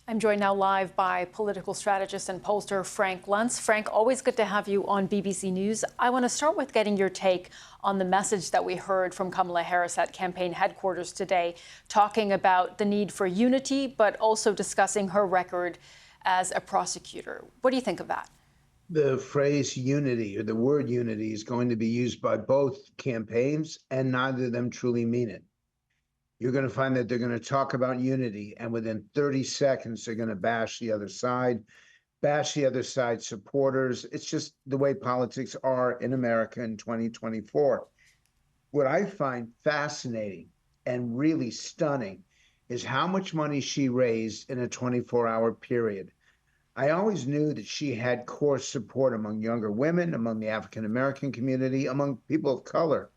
I'm joined now live by political strategist and pollster Frank Luntz. Frank, always good to have you on BBC News. I want to start with getting your take on the message that we heard from Kamala Harris at campaign headquarters today, talking about the need for unity, but also discussing her record as a prosecutor. What do you think of that? The phrase unity, or the word unity, is going to be used by both campaigns, and neither of them truly mean it. You're going to find that they're going to talk about unity, and within 30 seconds, they're going to bash the other side's supporters. It's just the way politics are in America in 2024. What I find fascinating and really stunning is how much money she raised in a 24-hour period. I always knew that she had core support among younger women, among the African-American community, among people of color.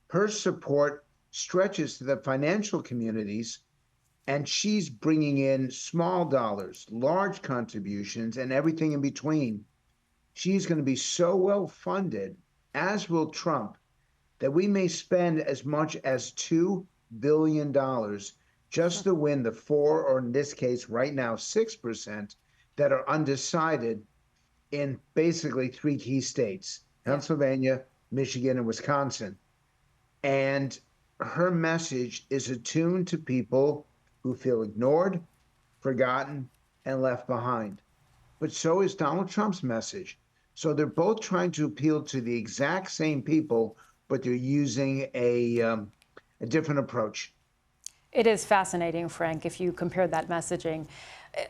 Her support stretches to the financial communities, and she's bringing in small dollars, large contributions, and everything in between. She's going to be so well funded, as will Trump, that we may spend as much as $2 billion just to win the 4, or in this case right now 6%, that are undecided in basically 3 key states, Pennsylvania, Michigan, and Wisconsin. And her message is attuned to people who feel ignored, forgotten, and left behind. But so is Donald Trump's message. So they're both trying to appeal to the exact same people, but they're using a different approach. It is fascinating, Frank, if you compare that messaging.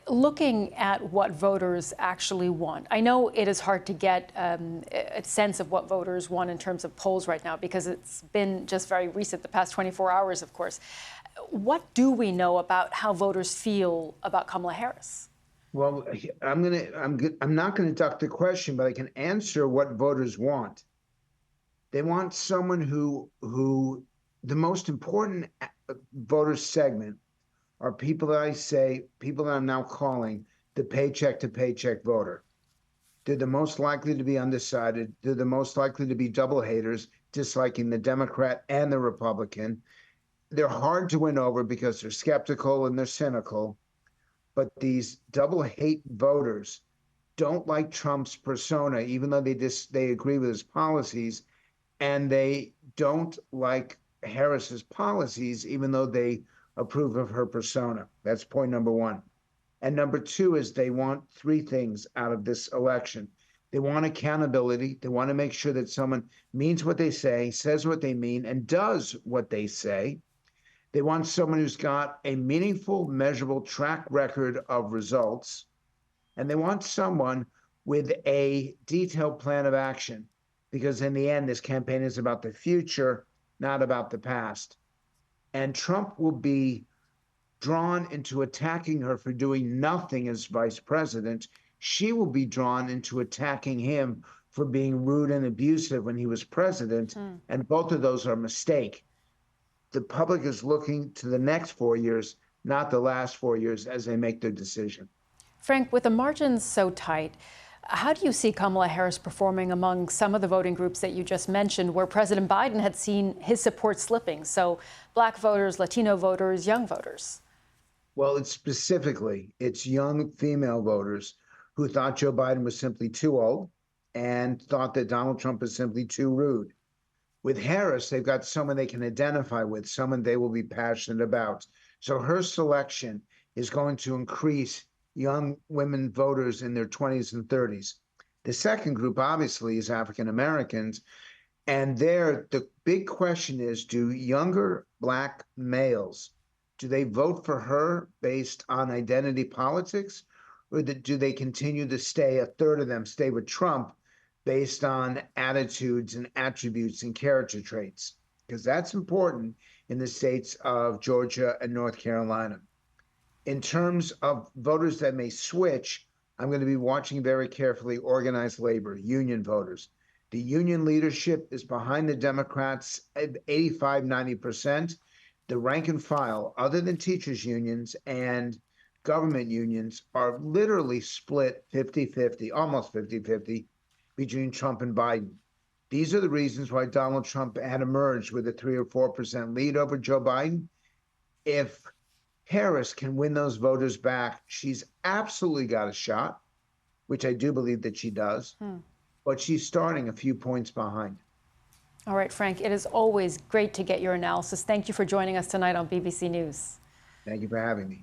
Looking at what voters actually want, I know it is hard to get a sense of what voters want in terms of polls right now, because it's been just very recent, the past 24 hours, of course. What do we know about how voters feel about Kamala Harris? Well, I'm not going to duck the question, but I can answer what voters want. They want someone who the most important voter segment are people that I'm now calling the paycheck to paycheck voter. They're the most likely to be undecided. They're the most likely to be double haters, disliking the Democrat and the Republican. They're hard to win over because they're skeptical and they're cynical. But these double hate voters don't like Trump's persona, even though they agree with his policies, and they don't like Harris's policies, even though they approve of her persona. That's point number one. And number two is they want 3 things out of this election. They want accountability. They want to make sure that someone means what they say, says what they mean, and does what they say. They want someone who's got a meaningful, measurable track record of results. And they want someone with a detailed plan of action, because in the end, this campaign is about the future, not about the past. And Trump will be drawn into attacking her for doing nothing as vice president. She will be drawn into attacking him for being rude and abusive when he was president. And both of those are a mistake. The public is looking to the next 4 years, not the last 4 years, as they make their decision. Frank, with the margins so tight, how do you see Kamala Harris performing among some of the voting groups that you just mentioned, where President Biden had seen his support slipping? So Black voters, Latino voters, young voters. Well, it's young female voters who thought Joe Biden was simply too old and thought that Donald Trump is simply too rude. With Harris, they've got someone they can identify with, someone they will be passionate about. So her selection is going to increase young women voters in their 20s and 30s. The second group, obviously, is African Americans. And there, the big question is, do younger Black males, do they vote for her based on identity politics? Or do they continue to stay, a third of them stay with Trump based on attitudes and attributes and character traits? Because that's important in the states of Georgia and North Carolina. In terms of voters that may switch, I'm going to be watching very carefully organized labor, union voters. The union leadership is behind the Democrats at 85, 90%. The rank and file, other than teachers' unions and government unions, are literally split 50-50, almost 50-50, between Trump and Biden. These are the reasons why Donald Trump had emerged with a 3 or 4% lead over Joe Biden. If Harris can win those voters back, she's absolutely got a shot, which I do believe that she does, but she's starting a few points behind. All right, Frank, it is always great to get your analysis. Thank you for joining us tonight on BBC News. Thank you for having me.